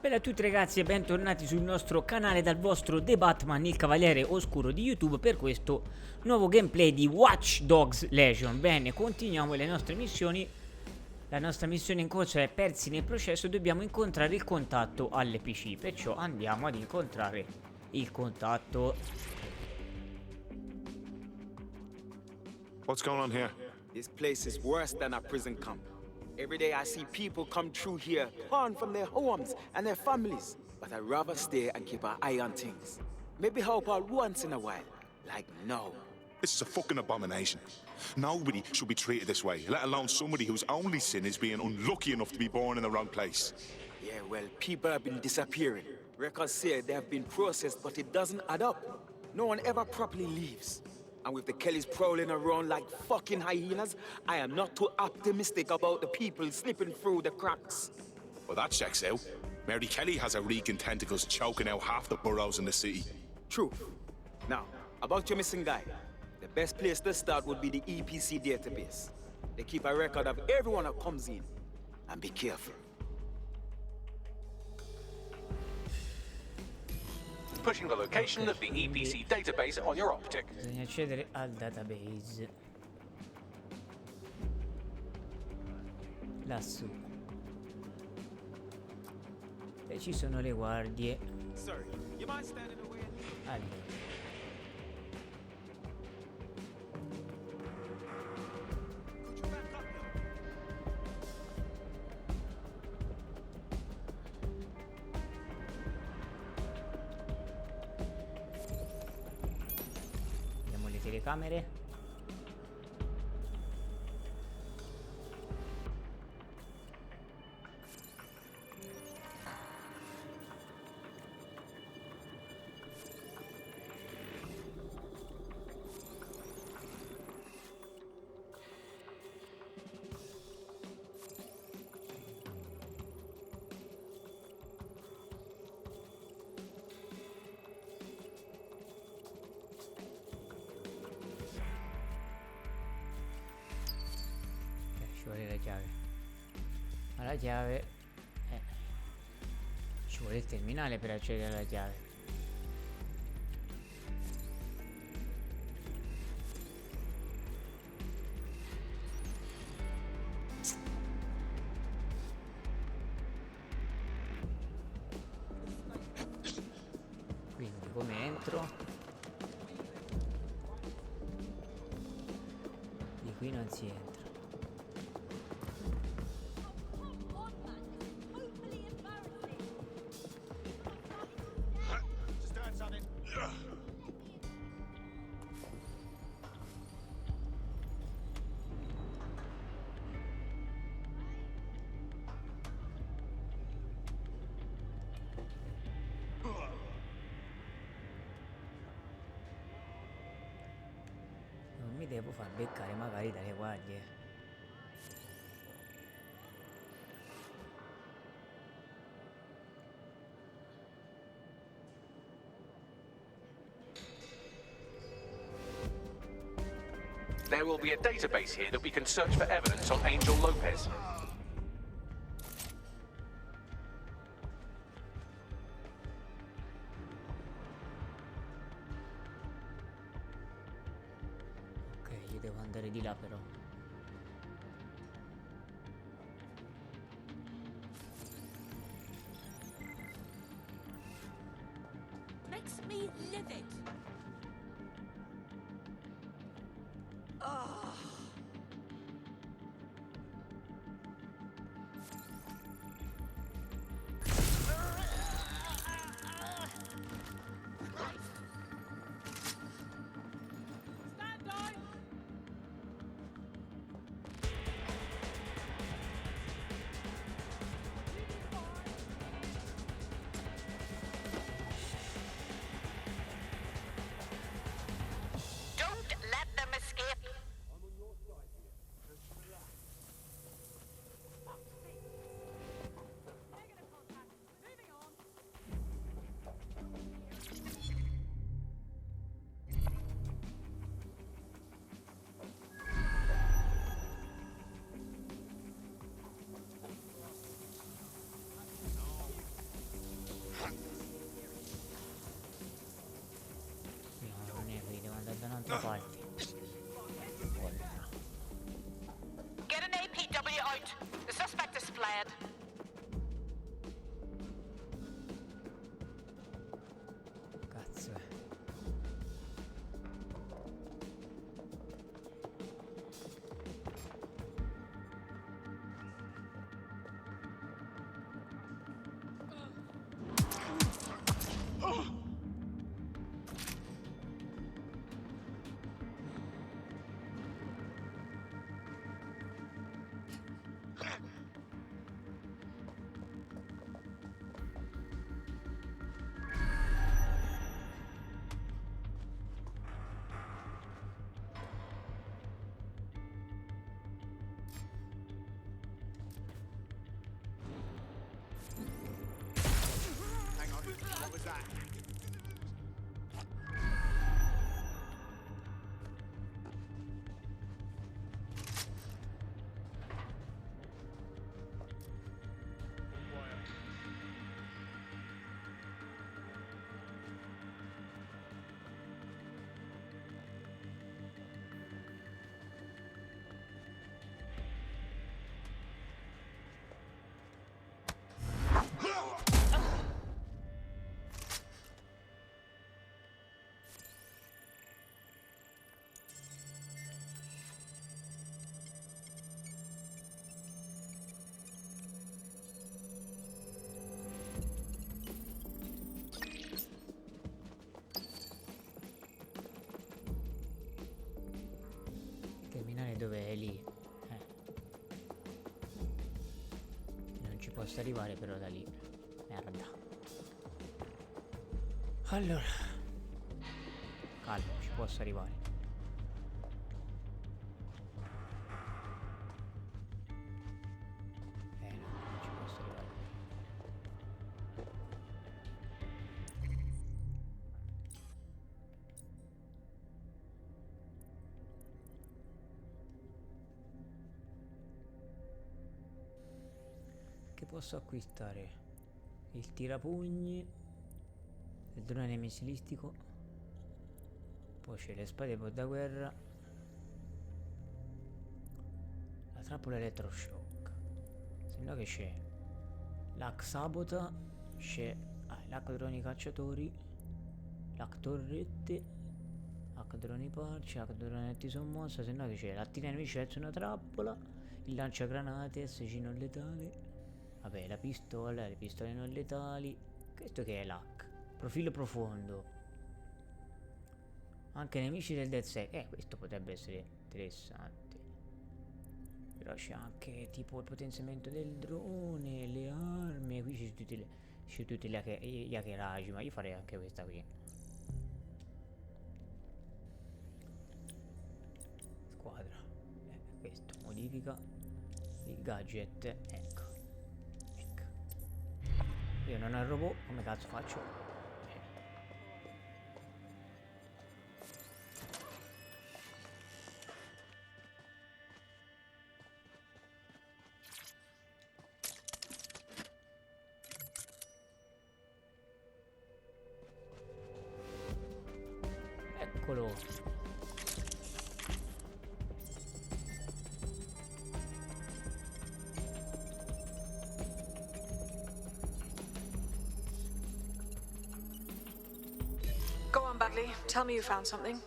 Bella a tutti ragazzi e bentornati sul nostro canale dal vostro The Batman, il cavaliere oscuro di YouTube, per questo nuovo gameplay di Watch Dogs Legion. Bene, continuiamo le nostre missioni. La nostra missione in corso è persi nel processo, dobbiamo incontrare il contatto alle PC, perciò andiamo ad incontrare il contatto. What's going on here? This place is worse than a prison camp. Every day I see people come through here, torn from their homes and their families. But I'd rather stay and keep an eye on things. Maybe help out once in a while. Like now. This is a fucking abomination. Nobody should be treated this way, let alone somebody whose only sin is being unlucky enough to be born in the wrong place. Yeah, well, people have been disappearing. Records say they have been processed, but it doesn't add up. No one ever properly leaves. And with the Kellys prowling around like fucking hyenas, I am not too optimistic about the people slipping through the cracks. Well, that checks out. Mary Kelly has her reeking tentacles choking out half the boroughs in the city. True. Now, about your missing guy. The best place to start would be the EPC database. They keep a record of everyone that comes in. And be careful. Pushing the location of the EPC database on your optic. Bisogna accedere al database. Lassù. E ci sono le guardie. Sir, you mind standing away? Allora. Vediamo le telecamere. Ci vuole la chiave. Ma la chiave ci vuole il terminale per accedere alla chiave. Quindi come entro? Di qui non si entra. Non mi devo far beccare magari dalle guardie. There will be a database here that we can search for evidence on Angel Lopez. Ok, io devo andare di là però. Makes me livid. Stand on. Don't let them escape. was that? Terminale dove è lì? Non ci posso arrivare però da lì. Merda. Allora. Calmo, ci posso arrivare. No, non ci posso arrivare. Che posso acquistare? Il tirapugni, il drone missilistico, poi c'è le spade da guerra, la trappola elettroshock, se no che c'è l'hack sabota, c'è l'hack droni cacciatori, l'hack torrette, hack droni parci, hack dronetti sommossa, se no che c'è l'attira nemici verso una trappola, il lanciagranate, assassino letale. Vabbè, la pistola, le pistole non letali. Questo che è l'hack? Profilo profondo. Anche nemici del DedSec. Questo potrebbe essere interessante. Però c'è anche tipo il potenziamento del drone, le armi. Qui c'è tutti gli hackeraggi. Ma io farei anche questa qui. Squadra. Questo modifica il gadget. Ecco. Io non ho il robot, come cazzo faccio? Eccolo. Go on, Bagley. Tell me you found something.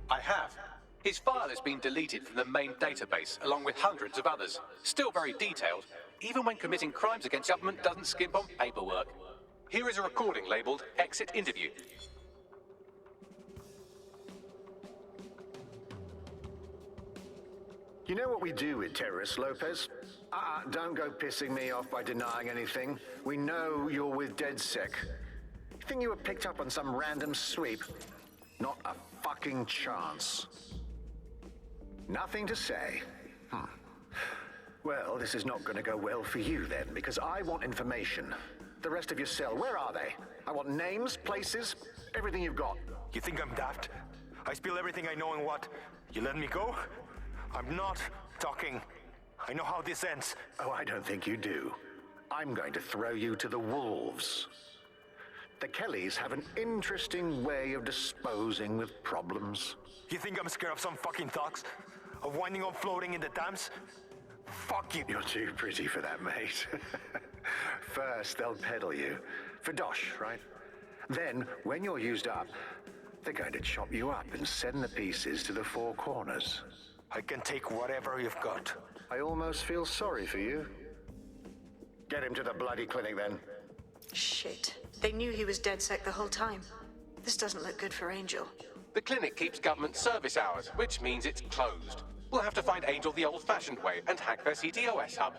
I have. His file has been deleted from the main database, along with hundreds of others. Still very detailed. Even when committing crimes against government doesn't skimp on paperwork. Here is a recording labeled Exit Interview. You know what we do with terrorists, Lopez? Don't go pissing me off by denying anything. We know you're with DedSec. You think you were picked up on some random sweep? Not a fucking chance. Nothing to say. Well, this is not going to go well for you then, because I want information. The rest of your cell, where are they? I want names, places, everything you've got. You think I'm daft? I spill everything I know and what? You let me go? I'm not talking. I know how this ends. Oh, I don't think you do. I'm going to throw you to the wolves. The Kellys have an interesting way of disposing with problems. You think I'm scared of some fucking thugs? Of winding up floating in the Thames? Fuck you. You're too pretty for that, mate. First, they'll peddle you. For dosh, right? Then, when you're used up, they're going to chop you up and send the pieces to the four corners. I can take whatever you've got. I almost feel sorry for you. Get him to the bloody clinic, then. Shit. They knew he was DedSec the whole time. This doesn't look good for Angel. The clinic keeps government service hours, which means it's closed. We'll have to find Angel the old-fashioned way and hack their CTOS hub.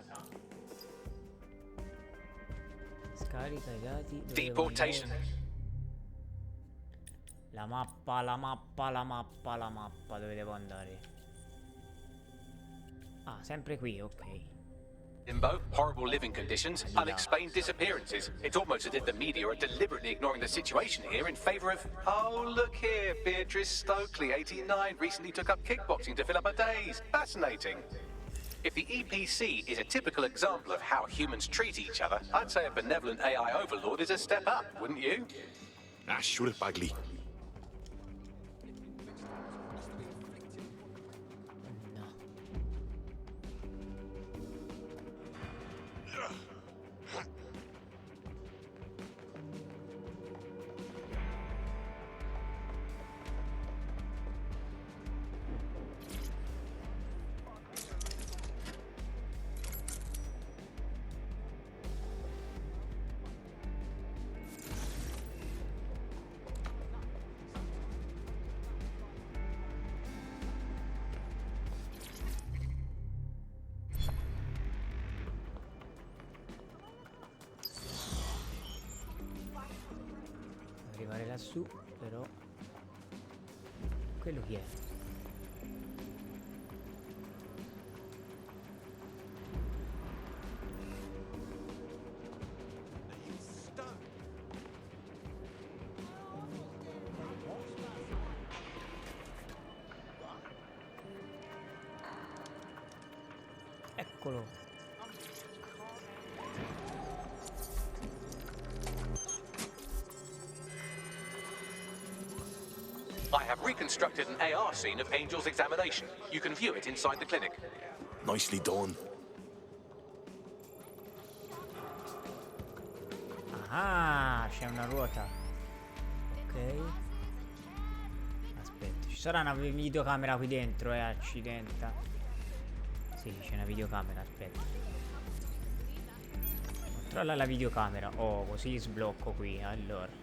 Scarica i dati. Deportation. La mappa, la mappa, la mappa, la mappa. Dove devo andare? Ah, sempre qui, ok. limbo, horrible living conditions, unexplained disappearances. It's almost as if the media are deliberately ignoring the situation here in favor of, oh, look here, Beatrice Stokely, 89, recently took up kickboxing to fill up her days. Fascinating. If the EPC is a typical example of how humans treat each other, I'd say a benevolent AI overlord is a step up, wouldn't you? Ah, shut it, Bagley. Arrivare lassù, però. Quello chi è? Eccolo. I have reconstructed an AR scene of Angel's examination. You can view it inside the clinic. Nicely done. Ah, c'è una ruota. Ok. Aspetta, ci sarà una videocamera qui dentro, accidenta. Sì, c'è una videocamera, aspetta. Controlla la videocamera. Oh, così sblocco qui, allora.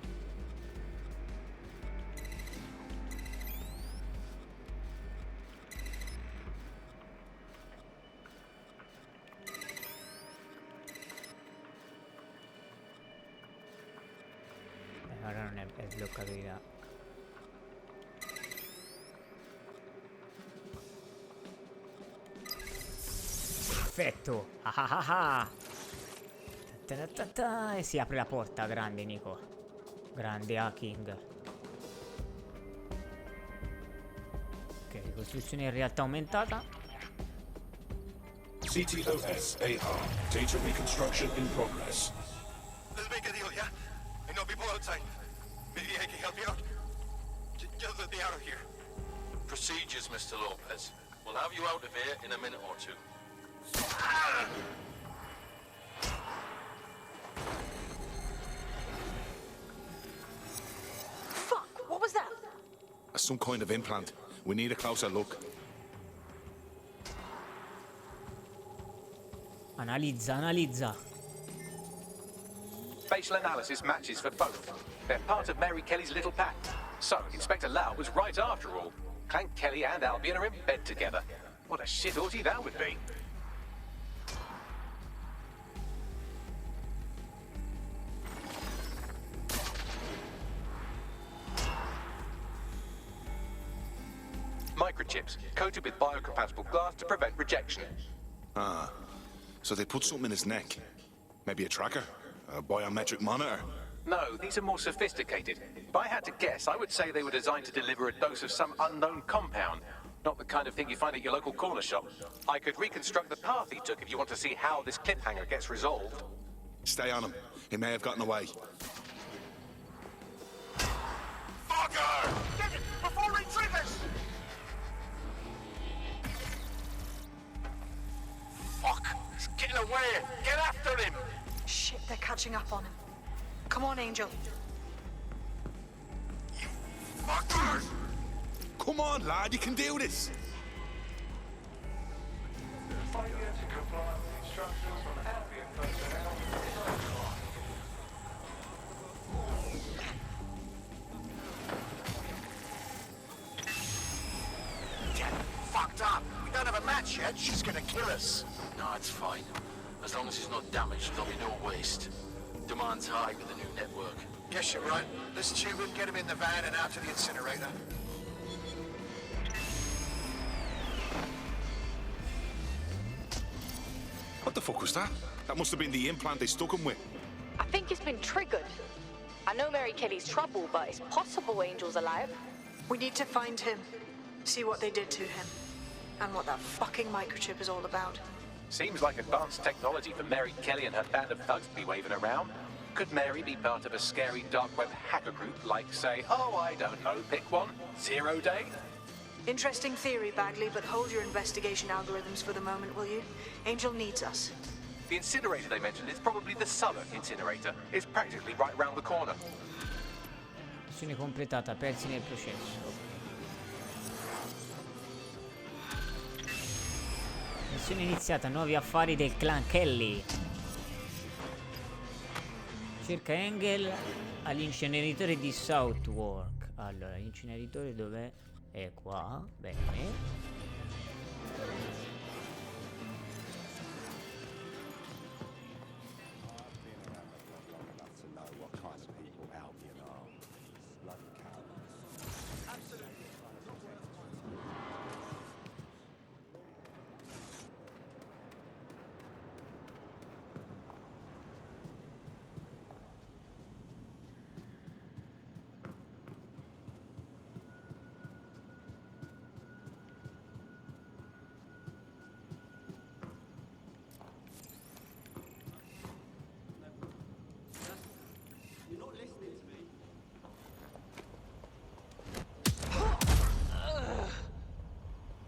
Ora non è sbloccato di là. Perfetto. Ah ah ah ah. Ta-ta-ta-ta. E si apre la porta. Grande Nico. Grande hacking. Ok, ricostruzione in realtà aumentata. CTOS AR. Data reconstruction in progress. Let's make a deal, yeah? I know people outside. Maybe I can help you out. Just let me out of here. Procedures, Mr. Lopez. We'll have you out of here in a minute or two. Fuck, what was that? That's some kind of implant. We need a closer look. Analizza, analizza. Facial analysis matches for both. They're part of Mary Kelly's little pact. So, Inspector Lau was right after all. Clank Kelly and Albion are in bed together. What a shit orgy that would be. Microchips, coated with biocompatible glass to prevent rejection. Ah, so they put something in his neck. Maybe a tracker? A biometric monitor? No, these are more sophisticated. If I had to guess, I would say they were designed to deliver a dose of some unknown compound. Not the kind of thing you find at your local corner shop. I could reconstruct the path he took if you want to see how this cliffhanger gets resolved. Stay on him. He may have gotten away. Fucker! Get it before he triggers! Fuck! He's getting away! Get after him! Shit, they're catching up on him. Come on, Angel. You fuckers! Come on, lad, you can do this! Failure to comply with instructions from Albion personnel. Get fucked up! We don't have a match yet. She's gonna kill us. No, it's fine. As long as he's not damaged, there'll be no waste. Demand's high with the new network. Guess you're right. Let's tube him, get him in the van and out to the incinerator. What the fuck was that? That must have been the implant they stuck him with. I think it's been triggered. I know Mary Kelly's trouble, but it's possible Angel's alive. We need to find him, see what they did to him, and what that fucking microchip is all about. Seems like advanced technology for Mary Kelly and her band of thugs to be waving around. Could Mary be part of a scary dark web hacker group like, say, oh, I don't know, pick one, 0 Day? Interesting theory, Bagley, but hold your investigation algorithms for the moment, will you? Angel needs us. The incinerator they mentioned is probably the summer incinerator. It's practically right round the corner. Missione completata, persi nel processo. Missione iniziata, nuovi affari del clan Kelly. Cerca Engel all'inceneritore di Southwark. Allora, l'inceneritore dov'è? È qua, bene.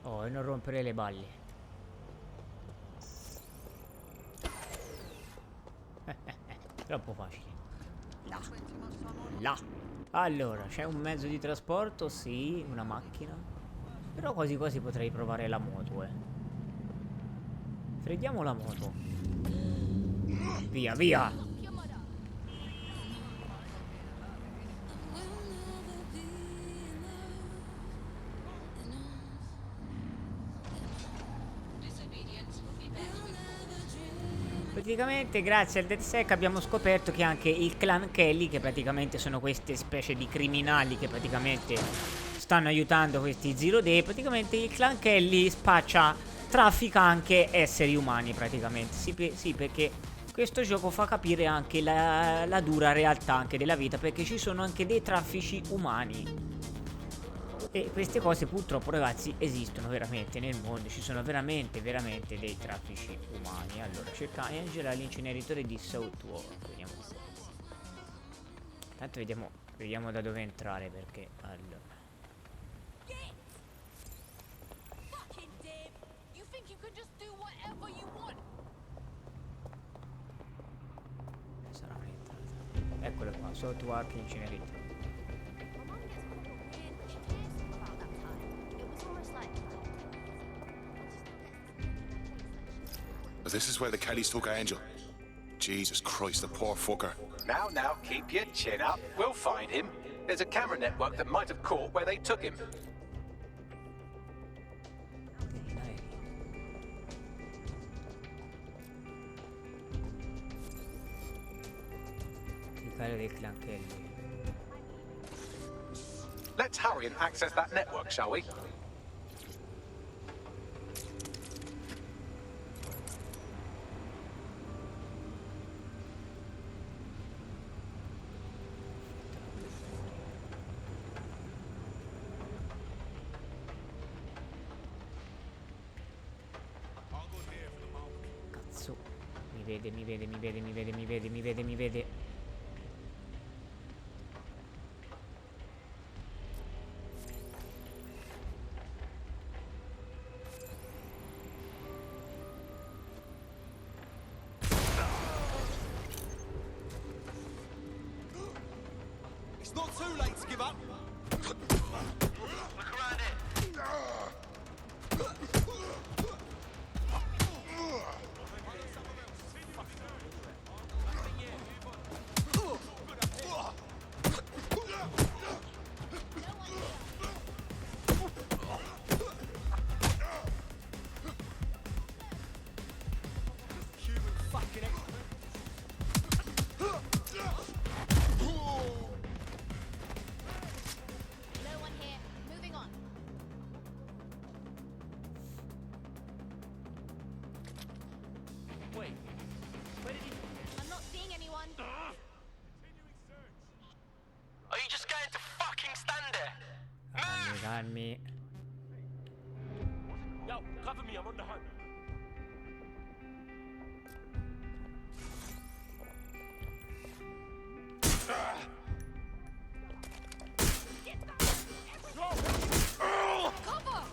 Oh, e non rompere le balle. Troppo facile. Là. Là. Allora, c'è un mezzo di trasporto? Sì, una macchina. Però quasi quasi potrei provare la moto, Freddiamo la moto. Via, via. Praticamente grazie al DedSec abbiamo scoperto che anche il clan Kelly, che praticamente sono queste specie di criminali che praticamente stanno aiutando questi Zero Day, praticamente il clan Kelly traffica anche esseri umani praticamente. Sì, perché questo gioco fa capire anche la dura realtà anche della vita, perché ci sono anche dei traffici umani. E queste cose purtroppo, ragazzi, esistono veramente nel mondo. Ci sono veramente dei traffici umani. Allora, cerca Angela all'inceneritore di Southwark. Vediamo un po'. Intanto vediamo da dove entrare, perché allora. Sarà un'entrata. Eccolo qua, Southwark inceneritore. This is where the Kellys took Angel. Jesus Christ, the poor fucker. Now, keep your chin up. We'll find him. There's a camera network that might have caught where they took him. Del clan Kelly. Let's hurry and access that network, shall we? Cazzo. Mi vede. It's not too late to give up. Look around it. Human fucking excrement. No one here. Moving on. Wait. Where did he... I'm not seeing anyone. Are you just going to fucking stand there? Calmi. Yo, cover me, I'm on the hunt. Cover!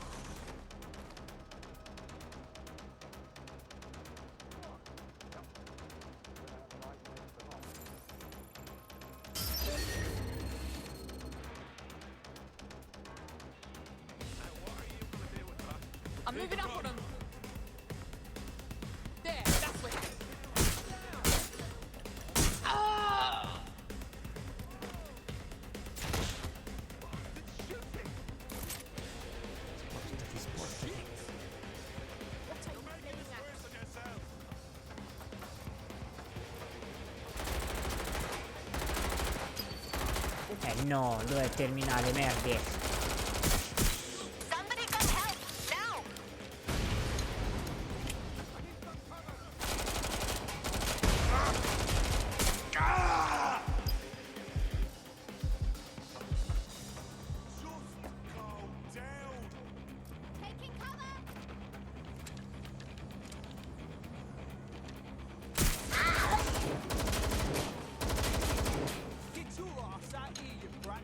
I'm moving up on them. There, that's where. No, dov'è il terminale, merde. Somebody come help now! Taking cover! Get your ass out here, you brat.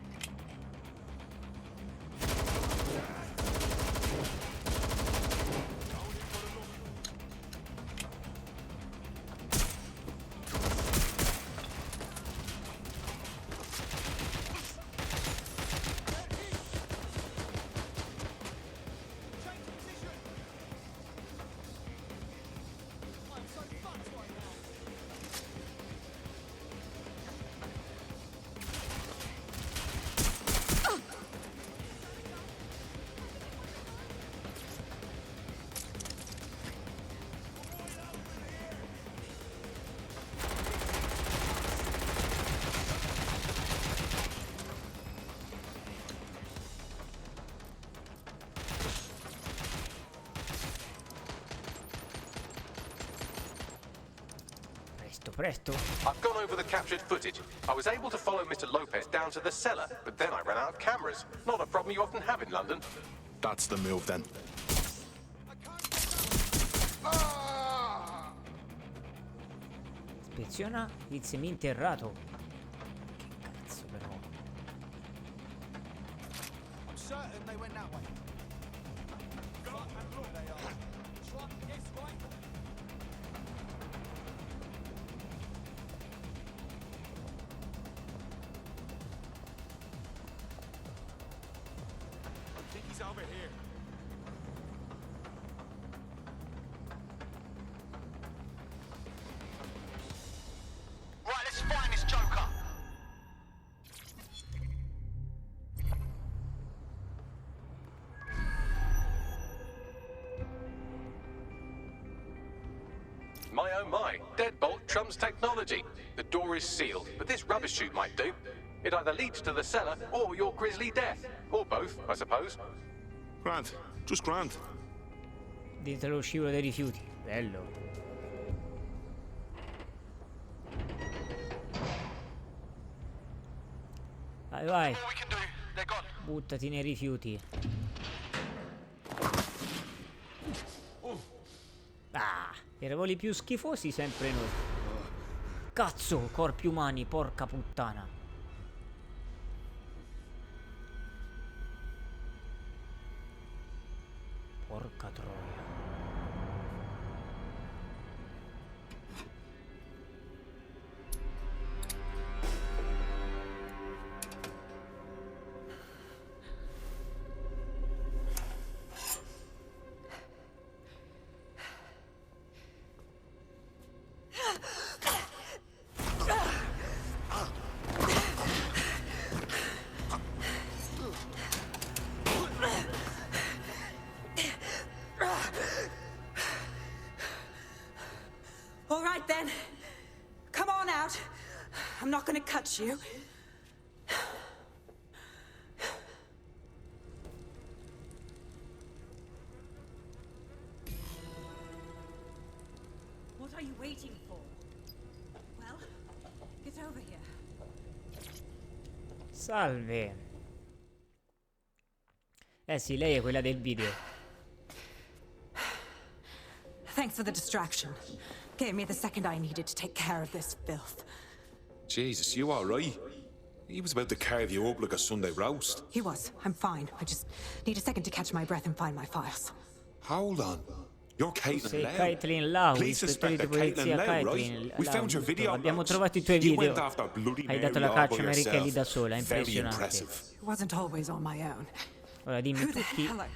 Presto. I've gone over the captured footage. I was able to follow Mr. Lopez down to the cellar, but then I ran out of cameras. Not a problem you often have in London. That's the move then. Ispeziona il seminterrato. Che cazzo però. I'm certain they went that way. Go and look, they are. Truck, yes, right. I think he's over here. Right, let's find this joker. My oh my, deadbolt trumps technology. The door is sealed, but this rubbish chute might do. It either leads to the cellar or your grisly death. Or both, I suppose. Grant, just Grant. Dentro lo scivolo dei rifiuti. Bello. Vai, vai. All we can do, they're gone. Buttati nei rifiuti. Ah, eravamo i più schifosi sempre noi. Cazzo, corpi umani, porca puttana. Porca troia. All right then. Come on out. I'm not gonna cut you. What What are you waiting for? Well, get over here. Salve. Eh sì, lei è quella del video. Thanks for the distraction. Gave me the second I needed to take care of this filth. Jesus, you all right? He was about to carve you up like a Sunday roast. He was. I'm fine. I just need a second to catch my breath and find my files. Hold on. You're Caitlin Sei Lau. Caitlin Lau, Police ispettore suspect di that polizia Caitlin Lau, Caitlin right? We Lau. found your video Abbiamo uploads. trovato i tuoi You video. went after Bloody Hai Mary dato la all caccia a by Mary Kelly da yourself. sola, Very impressionante. impressive. It wasn't always on my own. Ora dimmi Who the tutti. hell are...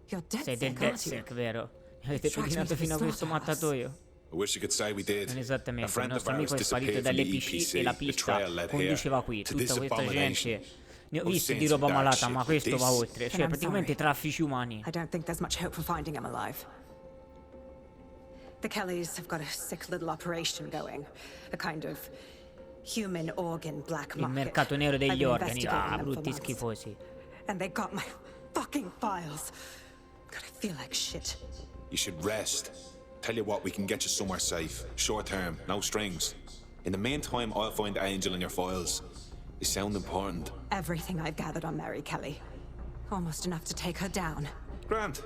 You're dead Sei del sick, aren't you? DedSec, vero? Avete Tracks me pedinato to the fino a questo slaughterhouse. mattatoio? I wish you could say we did. Non A esattamente, il friend of nostro amico è ours sparito disappeared from dalle the PC e la EPC. The pista trail led conduceva here qui. to Tutta this questa abomination. gente. Ne ho We've visti seen di some roba dark malata, shit, ma but questo va this- oltre. Cioè, I'm praticamente sorry. traffici umani. I don't think there's much hope for finding him alive. The Kellys have got a sick little operation going. A kind of human organ black Il market. mercato nero I've degli been organi. investigating Ah, them for brutti months. schifosi. And they got my fucking files. God, I feel like shit. You should rest. Tell you what, we can get you somewhere safe. Short term, no strings. In the meantime, I'll find Angel in your files. They sound important. Everything I've gathered on Mary Kelly. Almost enough to take her down. Grant.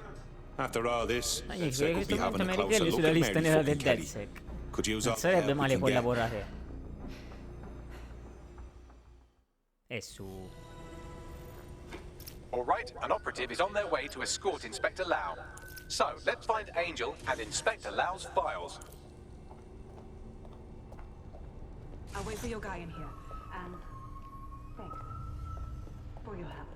After all this, Ma DedSec in will questo be having momento a Mary closer Kelly look sulla at lista Mary nera del fucking Kelly. DedSec. Could use Non all sarebbe help we male can get. collaborare. E su. All right, an operative is on their way to escort Inspector Lau. So, let's find Angel and Inspector Lau's files. I'll wait for your guy in here. And thanks for your help.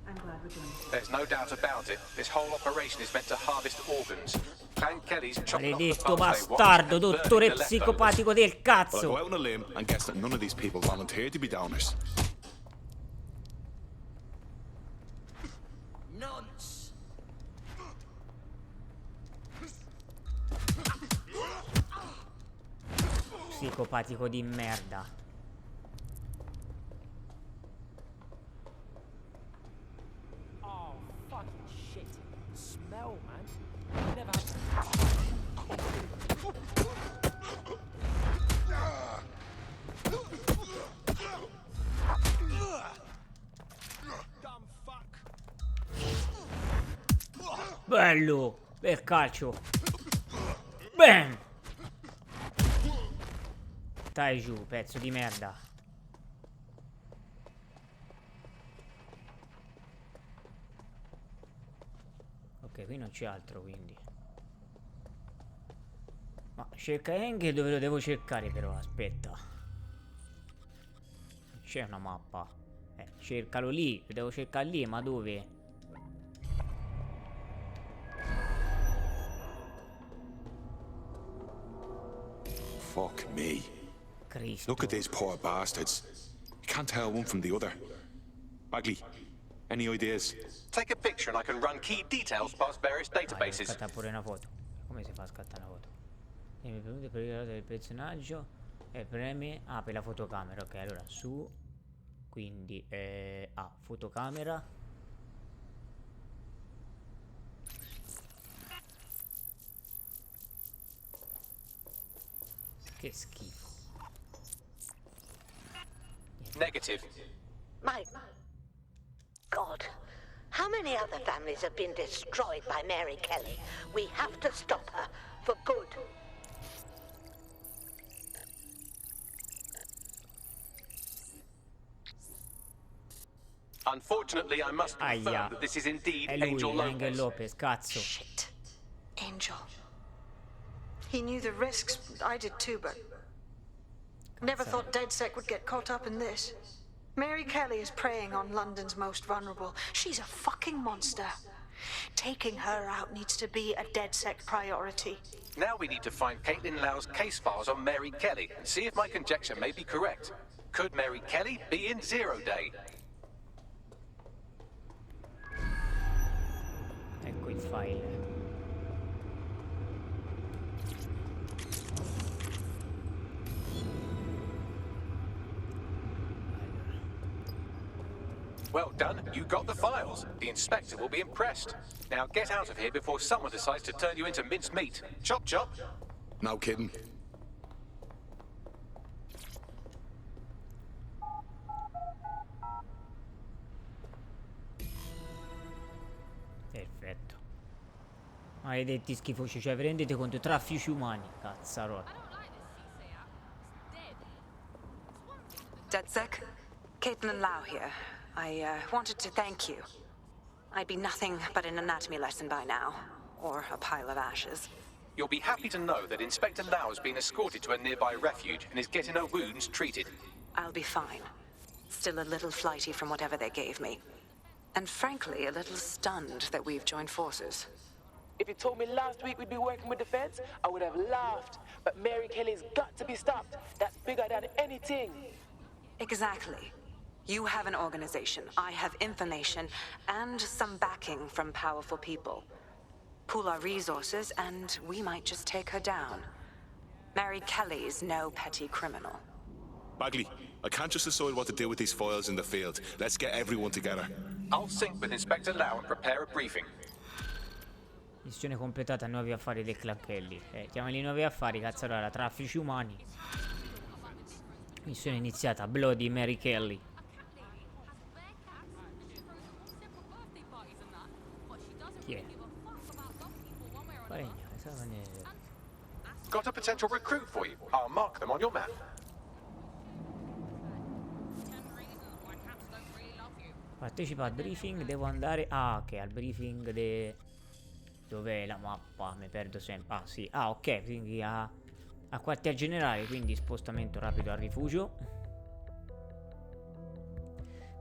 I'm glad we're doing this. There's no doubt about it. This whole operation is meant to harvest organs. And Kelly's chopping off the Maledetto parts they want bastardo, and burning dottore the leftovers. psicopatico del But I'll go cazzo. out on a limb and guess that none of these people volunteered to be donors. Nonce. Psicopatico di merda. Oh, fucking shit. Smell, man. Never Bello. Bel calcio. Bam. Stai giù, pezzo di merda. Ok, qui non c'è altro, quindi. Ma cerca Engel dove lo devo cercare però, aspetta. C'è una mappa. Cercalo lì, lo devo cercare lì, ma dove? Fuck me. Cristo. Look at these poor bastards. You can't tell one from the other. Bagley, any ideas? Take a picture and I can run key details past various databases. Scatta pure una foto. Come si fa a scattare una foto? Mi premuto per il del personaggio e premi. Ah, per la fotocamera. Ok, allora su. Quindi fotocamera. Che schifo. Negative. My God. How many other families have been destroyed by Mary Kelly? We have to stop her for good. Unfortunately, I must confirm Aia. that this is indeed È lui, Angel Angel Lopez. Lopez, cazzo. Shit. Angel. He knew the risks. I did too, but never thought DedSec would get caught up in this. Mary Kelly is preying on London's most vulnerable. She's a fucking monster. Taking her out needs to be a DedSec priority. Now we need to find Caitlin Lau's case files on Mary Kelly and see if my conjecture may be correct. Could Mary Kelly be in Zero Day? Ecco il file. Well done, you got the files. The inspector will be impressed. Now get out of here before someone decides to turn you into minced meat. Chop chop. No kidding. Perfetto. Maledetti schifosi, cioè vi rendete conto? Traffici umani, cazzarola. DedSec? Caitlin Lau here. I wanted to thank you. I'd be nothing but an anatomy lesson by now. Or a pile of ashes. You'll be happy to know that Inspector Lau has been escorted to a nearby refuge and is getting her wounds treated. I'll be fine. Still a little flighty from whatever they gave me. And frankly, a little stunned that we've joined forces. If you told me last week we'd be working with the feds, I would have laughed. But Mary Kelly's got to be stopped. That's bigger than anything. Exactly. You have an organization, I have information, and some backing from powerful people. Pool our resources, and we might just take her down. Mary Kelly's no petty criminal. Bagley, I can't just decide what to do with these files in the field. Let's get everyone together. I'll sync with Inspector Lau and prepare a briefing. Missione completata, nuovi affari del clan Kelly. Chiamali nuovi affari, cazzarola, traffici umani. Missione iniziata, Bloody Mary Kelly. Chi è? Got a potential recruit for you. I'll mark them on your map. Partecipa al briefing, devo andare... Ah, ok, al briefing de... Dov'è la mappa? Mi perdo sempre. Ah, sì. Ah, ok, quindi a quartier generale, quindi spostamento rapido al rifugio.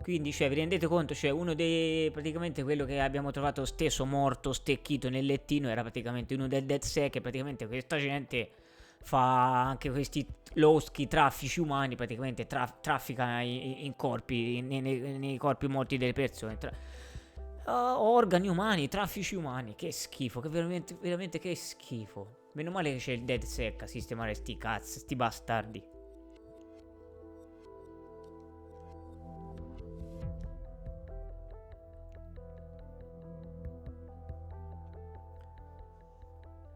Quindi, cioè, vi rendete conto? Cioè, uno dei... praticamente quello che abbiamo trovato steso morto, stecchito nel lettino, era praticamente uno del DedSec, e praticamente questa gente fa anche questi loschi traffici umani, praticamente traffica in corpi, nei corpi morti delle persone. Organi umani, traffici umani, che schifo, che veramente che schifo. Meno male che c'è il DedSec a sistemare sti cazzi, sti bastardi.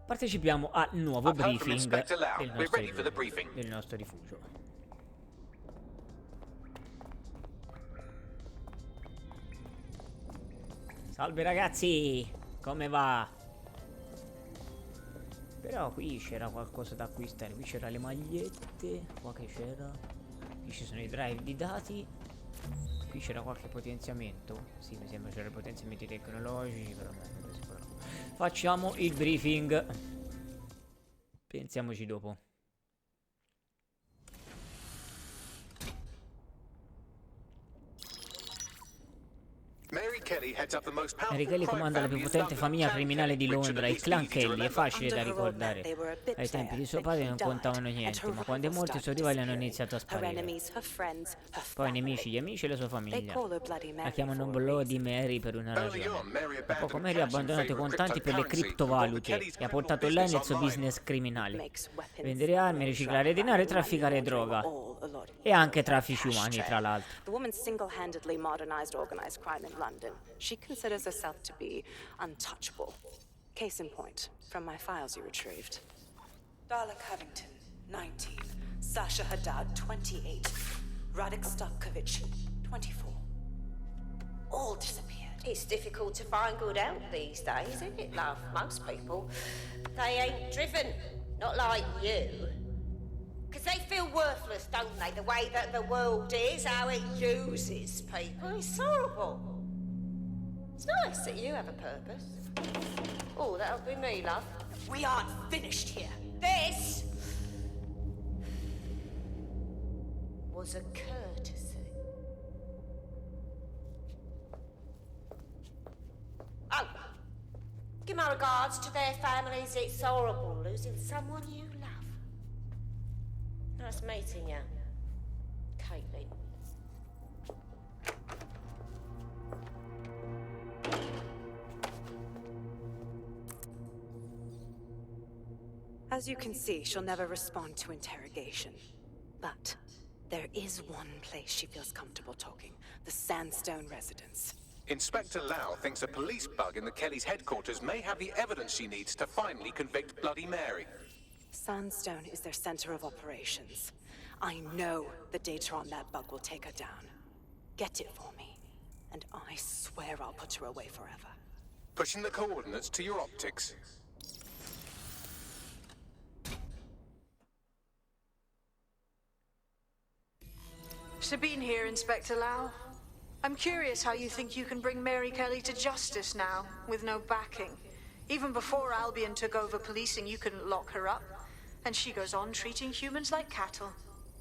Partecipiamo al nuovo briefing del nostro rifugio. Salve ragazzi, come va? Però qui c'era qualcosa da acquistare. Qui c'era le magliette. Qua che c'era? Qui ci sono i drive di dati. Qui c'era qualche potenziamento. Sì, mi sembra c'erano potenziamenti tecnologici. Però facciamo il briefing. Pensiamoci dopo. Mary Kelly comanda la più potente famiglia criminale di Londra, il clan Kelly. È facile da ricordare. Ai tempi di suo padre non contavano niente, ma quando è morto i suoi rivali hanno iniziato a sparire. Poi i nemici, gli amici e la sua famiglia. La chiamano Bloody Mary per una ragione. Da poco Mary ha abbandonato i contanti per le criptovalute e ha portato online il suo business criminale. Vendere armi, riciclare denaro e trafficare droga. E anche traffici umani, tra l'altro. The woman single-handedly modernized organized crime in London. She considers herself to be untouchable. Case in point, from my files you retrieved. Darla Covington, 19. Sasha Haddad, 28. Radek Stavkovic, 24. All disappeared. It's difficult to find good help these days, isn't it, love? Most people, they ain't driven. Not like you. Because they feel worthless, don't they? The way that the world is, how it uses people. It's horrible. It's nice that you have a purpose. Oh, that'll be me, love. We aren't finished here. This was a courtesy. Oh, give my regards to their families. It's horrible losing someone you love. Nice meeting you, Caitlin. As you can see, she'll never respond to interrogation. But there is one place she feels comfortable talking. The Sandstone residence. Inspector Lau thinks a police bug in the Kellys' headquarters may have the evidence she needs to finally convict Bloody Mary. Sandstone is their center of operations. I know the data on that bug will take her down. Get it for me, and I swear I'll put her away forever. Pushing the coordinates to your optics. Sabine here, Inspector Lau. I'm curious how you think you can bring Mary Kelly to justice now, with no backing. Even before Albion took over policing, you couldn't lock her up. And she goes on treating humans like cattle.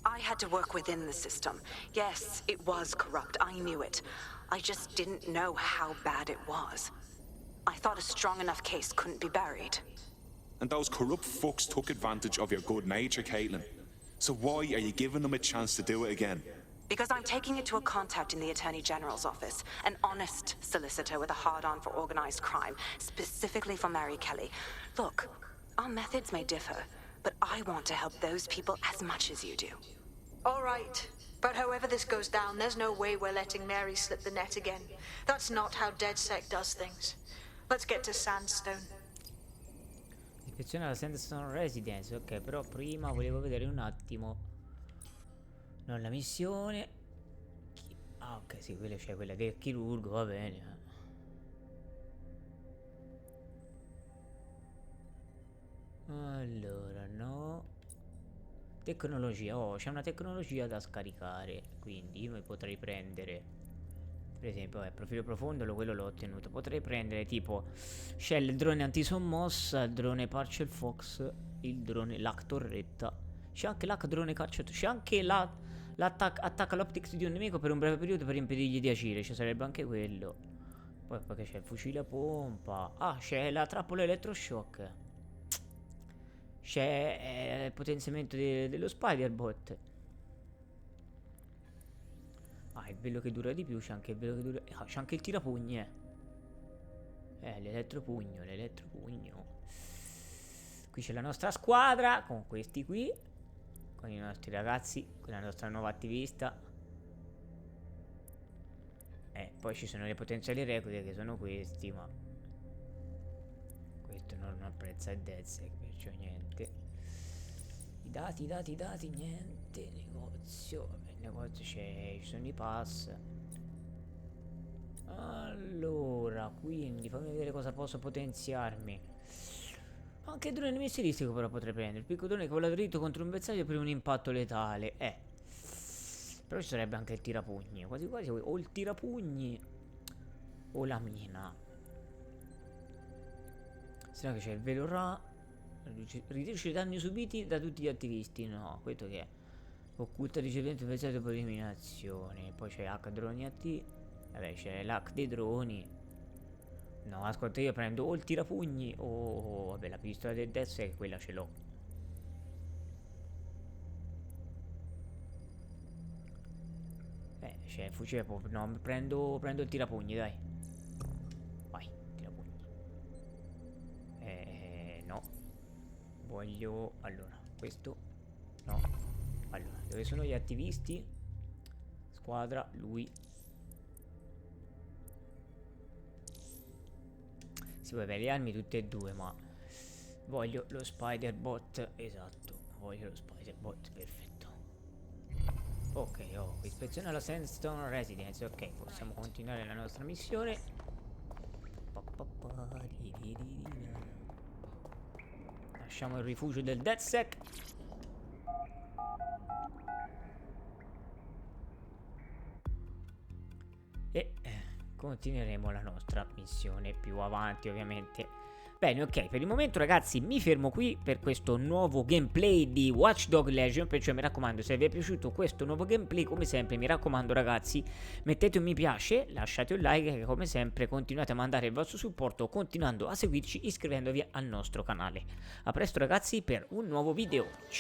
I had to work within the system. Yes, it was corrupt. I knew it. I just didn't know how bad it was. I thought a strong enough case couldn't be buried. And those corrupt fucks took advantage of your good nature, Caitlin. So why are you giving them a chance to do it again? Because I'm taking it to a contact in the Attorney General's office, an honest solicitor with a hard-on for organized crime, specifically for Mary Kelly. Look, our methods may differ, but I want to help those people as much as you do. All right. But however this goes down, there's no way we're letting Mary slip the net again. That's not how DedSec does things. Let's get to Sandstone. Ispezione alla Sandstone Residence. Ok, però prima volevo vedere un attimo. Non la missione. Ah, ok, sì, quella c'è, quella del chirurgo, va bene. Allora, no. Tecnologia. Oh, c'è una tecnologia da scaricare. Quindi io mi potrei prendere, per esempio, profilo profondo, quello l'ho ottenuto. Potrei prendere tipo Shell, il drone antisommossa, il drone Partial Fox, il drone Lac Torretta. C'è anche Lac drone cacciatore. C'è anche attacca l'optics di un nemico per un breve periodo per impedirgli di agire. Ci sarebbe anche quello. Poi che c'è il fucile a pompa. Ah, c'è la trappola elettroshock. C'è il potenziamento dello Spider-Bot. Ah, il velo che dura di più. C'è anche il velo che dura. Ah, c'è anche il tirapugni. L'elettropugno. Qui c'è la nostra squadra con questi qui, con i nostri ragazzi, con la nostra nuova attivista. Poi ci sono le potenziali reclute che sono questi, ma questo non apprezza il DedSec, perciò niente. I dati, niente. Negozio, vabbè, negozio ci sono i pass. Allora, quindi fammi vedere cosa posso potenziarmi. Anche il drone missilistico però potrei prendere. Il piccolo drone che vola dritto contro un bersaglio per un impatto letale. Però ci sarebbe anche il tirapugni. Quasi quasi o il tirapugni o la mina. Se no che c'è il velo Ra. Riduce i danni subiti da tutti gli attivisti. No, questo che è? Occulta ricevimento pensato per eliminazione. Poi c'è H droni AT. Vabbè, c'è l'H dei droni. No, ascolta, io prendo o il tirapugni o vabbè, la pistola del DedSec, quella ce l'ho. C'è il fucile proprio. No, prendo il tirapugni, dai. Vai, tirapugni. No. Voglio. Allora, questo. No. Allora, dove sono gli attivisti? Squadra, lui. Sì, vabbè, le armi tutte e due, ma voglio lo Spider-Bot. Esatto, voglio lo Spider-Bot, perfetto. Ok, ispezione alla Sandstone Residence. Ok, possiamo continuare la nostra missione. Lasciamo il rifugio del DedSec. E continueremo la nostra missione più avanti, ovviamente. Bene, ok, per il momento ragazzi mi fermo qui per questo nuovo gameplay di Watch Dogs Legion. Perciò mi raccomando, se vi è piaciuto questo nuovo gameplay, come sempre mi raccomando ragazzi, mettete un mi piace, lasciate un like e come sempre continuate a mandare il vostro supporto continuando a seguirci iscrivendovi al nostro canale. A presto ragazzi per un nuovo video. Ciao!